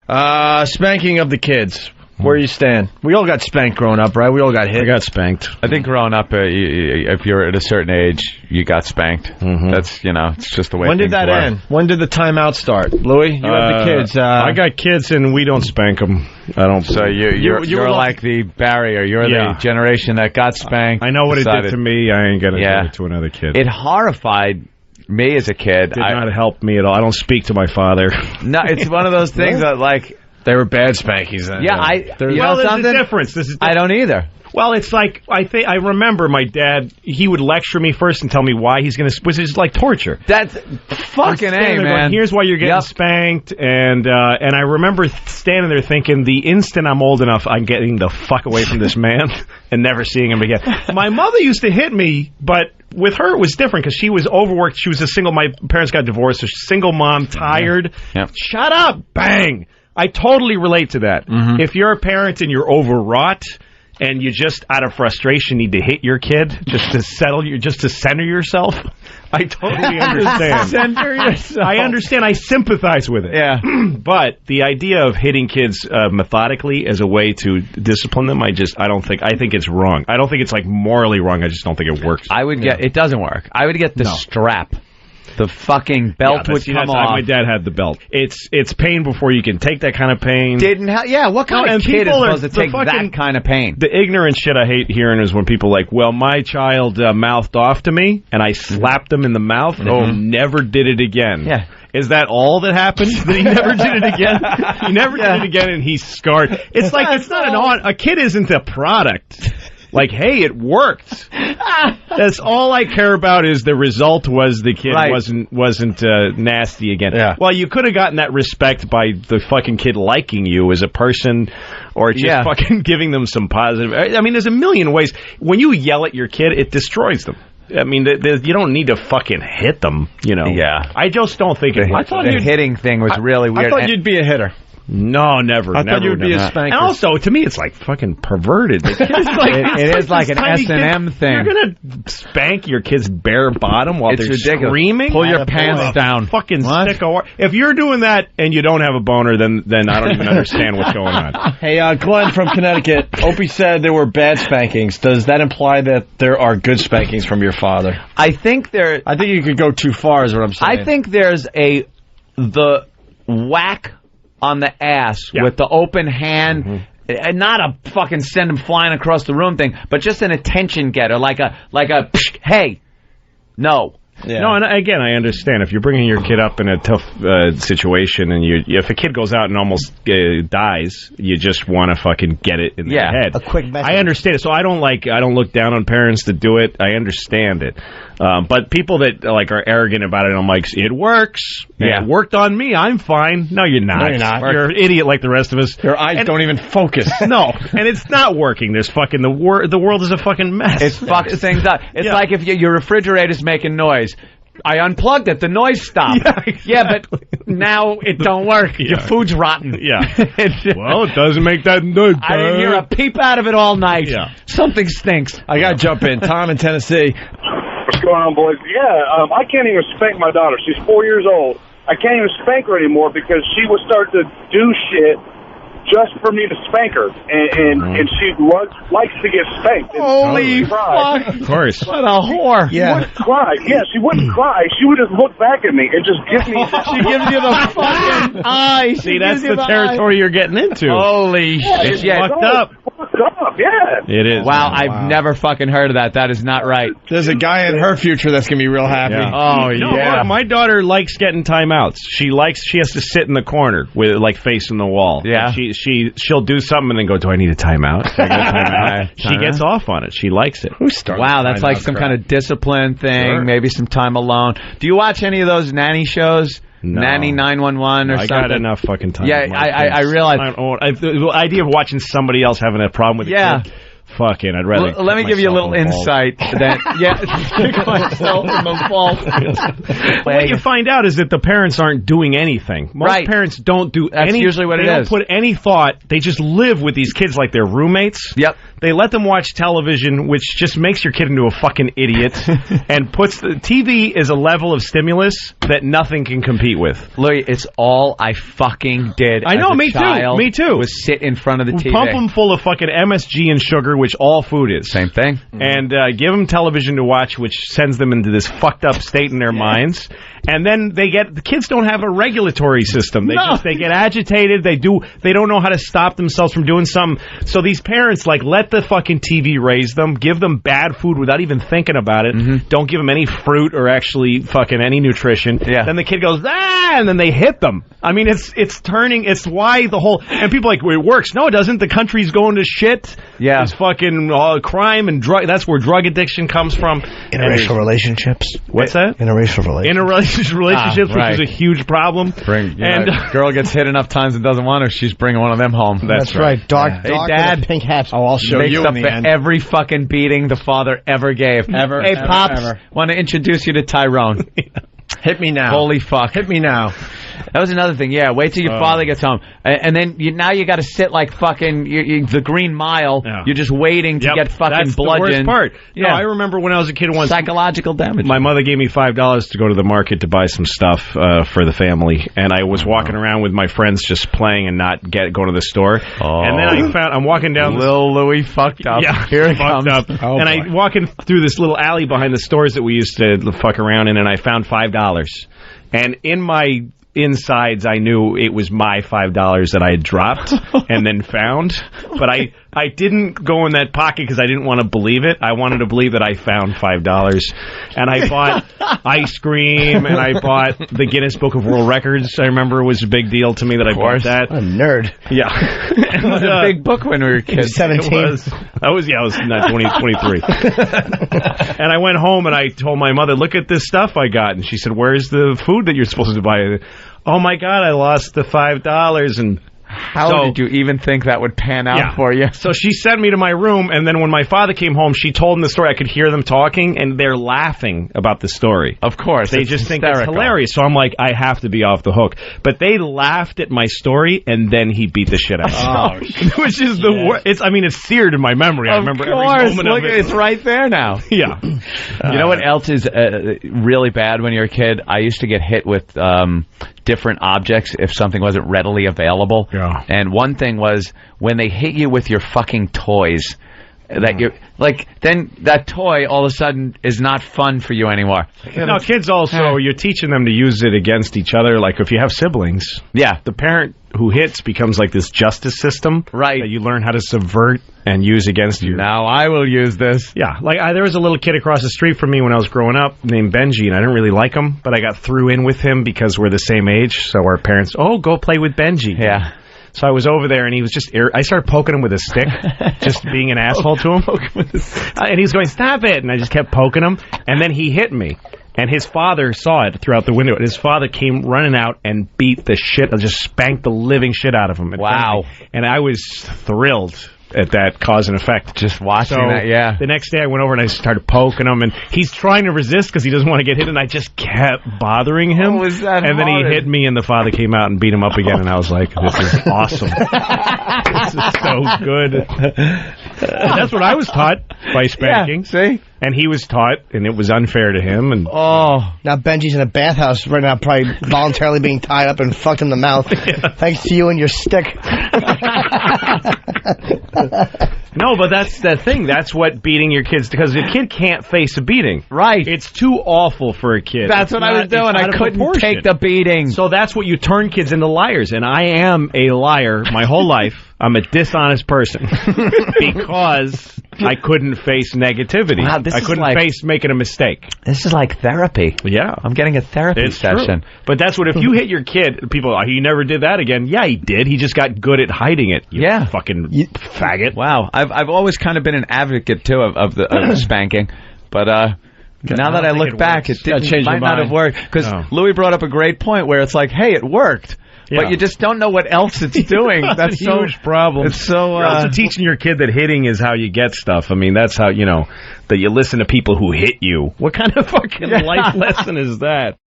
Spanking of the kids. Where you stand? We all got spanked growing up, right? We all got hit. I got spanked. I think growing up, if you're at a certain age, you got spanked. Mm-hmm. That's, it's just the way When did that were. end? When did the timeout start? Louis, you have the kids. I got kids, and we don't spank them. I don't. So you're like the barrier. You're the generation that got spanked. I know what it did to me. I ain't going to do it to another kid. It horrified me as a kid. Did not help me at all. I don't speak to my father. No, it's one of those things that, like... They were bad spankings then. Yeah, there's a difference. I don't either. Well, it's like, I remember my dad, he would lecture me first and tell me why he's going to, which is like torture. That's fucking A, man. Going, here's why you're getting spanked, and I remember standing there thinking, the instant I'm old enough, I'm getting the fuck away from this man and never seeing him again. My mother used to hit me, but with her it was different because she was overworked. She was my parents got divorced, so single mom, tired. Yep. Shut up, bang. I totally relate to that. Mm-hmm. If you're a parent and you're overwrought and you just out of frustration need to hit your kid just to center yourself, I totally understand. Center yourself. I understand. I sympathize with it. Yeah. But the idea of hitting kids methodically as a way to discipline them, I think it's wrong. I don't think it's like morally wrong. I just don't think it works. It doesn't work. I would get the strap. The fucking belt would come off. My dad had the belt. It's pain before you can take that kind of pain. What kind of kid is supposed to take that kind of pain? The ignorant shit I hate hearing is when people are like, well, my child mouthed off to me, and I slapped him in the mouth, and never did it again. Yeah. Is that all that happened? That he never did it again? He never did it again, and he's scarred. It's like, it's not a kid isn't a product. Like, hey, it worked. That's all I care about is the result was the kid wasn't nasty again. Yeah. Well, you could have gotten that respect by the fucking kid liking you as a person or just fucking giving them some positive. I mean, there's a million ways. When you yell at your kid, it destroys them. I mean, you don't need to fucking hit them, Yeah. I just don't think it works. The hitting thing was really weird. I thought you'd be a hitter. No, never. I thought you would be a spanker. And also, to me, it's like fucking perverted. It is like an S&M thing. You're going to spank your kid's bare bottom while they're ridiculous. Screaming? Pull your pants down. Fucking stick a wire. If you're doing that and you don't have a boner, then I don't even understand what's going on. Hey, Glenn from Connecticut. Opie said there were bad spankings. Does that imply that there are good spankings from your father? I think you could go too far is what I'm saying. I think there's the whack on the ass with the open hand, and not a fucking send him flying across the room thing, but just an attention getter, like a hey, no. Yeah. No, and again, I understand. If you're bringing your kid up in a tough situation, and if a kid goes out and almost dies, you just want to fucking get it in their head. A quick message. I understand it. So I don't look down on parents that do it. I understand it. But people that are arrogant about it, I'm like, it works. Yeah. It worked on me. I'm fine. No, you're not. No, you're not. You're an idiot like the rest of us. Your eyes don't even focus. No, and it's not working. There's fucking the world is a fucking mess. It fucks things up. It's like if your refrigerator's making noise. I unplugged it. The noise stopped. Yeah, but now it don't work. Your food's rotten. Yeah. Well, it doesn't make that noise. I didn't hear a peep out of it all night. Yeah. Something stinks. I got to jump in. Tom in Tennessee. What's going on, boys? Yeah, I can't even spank my daughter. She's 4 years old. I can't even spank her anymore because she would start to do shit just for me to spank her, and she likes to get spanked. Holy fuck! Of course. What a whore! She wouldn't cry. Yeah, she wouldn't cry. She would just look back at me and just give me. She gives you the fucking eye. See, that's the territory you're getting into. Holy shit! It's fucked up. Fucked up, yeah. It is. Wow, I've never fucking heard of that. That is not right. There's a guy in her future that's gonna be real happy. Yeah. Oh yeah. My daughter likes getting timeouts. She has to sit in the corner with facing the wall. Yeah. She'll do something and then go, do I need a timeout? She gets off on it. She likes it. Wow, that's like some kind of discipline thing, maybe some time alone. Do you watch any of those nanny shows? No. Nanny 911 or something? I got enough fucking time. Yeah, I realize. The idea of watching somebody else having a problem with a kid. fucking, I'd rather. Let me give you a little insight. That kick myself in the balls. What you find out is that the parents aren't doing anything. Most parents don't do That's any. usually what it is. They don't put any thought. They just live with these kids like they're roommates. Yep. They let them watch television, which just makes your kid into a fucking idiot, and puts the TV is a level of stimulus that nothing can compete with. Louis, it's all I fucking did. I know, as a me child too. Me too. Was sit in front of the TV. Pump them full of fucking MSG and sugar, which all food is. Same thing. And give them television to watch, which sends them into this fucked up state in their minds. And then the kids don't have a regulatory system. They get agitated. They don't know how to stop themselves from doing something. So these parents let the fucking TV raise them, give them bad food without even thinking about it. Mm-hmm. Don't give them any fruit or actually fucking any nutrition. Yeah. Then the kid goes, and then they hit them. I mean, it's why the whole, and people are like, well, it works. No, it doesn't. The country's going to shit. Yeah. It's fucking crime and drug. That's where drug addiction comes from. Interracial relationships. What's that? Interracial relationships, which is a huge problem. A girl gets hit enough times and doesn't want her, she's bringing one of them home. That's right. Dark hey, Dad, pink hats. Oh, I'll show you in the end. Every fucking beating the father ever gave. Hey, Pops, want to introduce you to Tyrone. Hit me now. Holy fuck. Hit me now. That was another thing. Yeah, wait till your father gets home. And then now you got to sit like fucking the Green Mile. Yeah. You're just waiting to get fucking bludgeoned. That's the worst part. Yeah. No, I remember when I was a kid once. Psychological damage. My mother gave me $5 to go to the market to buy some stuff for the family. And I was walking around with my friends just playing and not going to the store. Oh. And then I'm walking down. Little Louis fucked up. Yeah, here it fucked comes. Up. Oh, and I'm walking through this little alley behind the stores that we used to fuck around in, and I found $5. And in my insides, I knew it was my $5 that I had dropped and then found. But I didn't go in that pocket because I didn't want to believe it. I wanted to believe that I found $5. And I bought ice cream, and I bought the Guinness Book of World Records. I remember it was a big deal to me that I bought that. I'm a nerd. Yeah. It was a big book when we were kids. 17. I was 23. And I went home and I told my mother, look at this stuff I got. And she said, where's the food that you're supposed to buy? Oh, my God, I lost the $5. And how did you even think that would pan out for you? So she sent me to my room, and then when my father came home, she told him the story. I could hear them talking, and they're laughing about the story. Of course. They just think it's hilarious. So I'm like, I have to be off the hook. But they laughed at my story, and then he beat the shit out of me. Which is the worst. It's seared in my memory. I remember every moment of it. It's right there now. Yeah. You know what else is really bad when you're a kid? I used to get hit with different objects if something wasn't readily available. Yeah. And one thing was when they hit you with your fucking toys. That you're then that toy all of a sudden is not fun for you anymore. No, kids also, you're teaching them to use it against each other. Like if you have siblings, the parent who hits becomes like this justice system, right? That you learn how to subvert and use against you. Now I will use this. Yeah, like there was a little kid across the street from me when I was growing up named Benji, and I didn't really like him, but I got through in with him because we're the same age. So our parents, go play with Benji. Yeah. So I was over there, and he was just... I started poking him with a stick, just being an asshole to him. And he was going, stop it! And I just kept poking him, and then he hit me. And his father saw it throughout the window, and his father came running out and beat the shit, just spanked the living shit out of him. Wow. And I was thrilled at that cause and effect. Just watching that, yeah. The next day I went over and I started poking him, and he's trying to resist because he doesn't want to get hit, and I just kept bothering him. Was that and then he hit me, and the father came out and beat him up again, and I was like, this is awesome. This is so good. That's what I was taught by spanking. Yeah, see? And he was taught, and it was unfair to him. And now Benji's in a bathhouse right now, probably voluntarily being tied up and fucked in the mouth. Thanks to you and your stick. No, but that's the thing. That's what beating your kids, because a kid can't face a beating. Right. It's too awful for a kid. That's what I was doing. I couldn't take the beating. So that's what you turn kids into liars. And I am a liar my whole life. I'm a dishonest person because I couldn't face negativity. Wow, I couldn't face making a mistake. This is like therapy. Yeah. I'm getting a therapy session. True. But that's what, if you hit your kid, people, he never did that again. Yeah, he did. He just got good at hiding it. You fucking faggot. Wow. I've always kind of been an advocate, too, of the spanking. But now that I look back, it might not have worked. Because Louis brought up a great point where it's like, hey, it worked. but you just don't know what else it's doing. That's a huge problem. It's so. You're also teaching your kid that hitting is how you get stuff. I mean, that's how that you listen to people who hit you. What kind of fucking life lesson is that?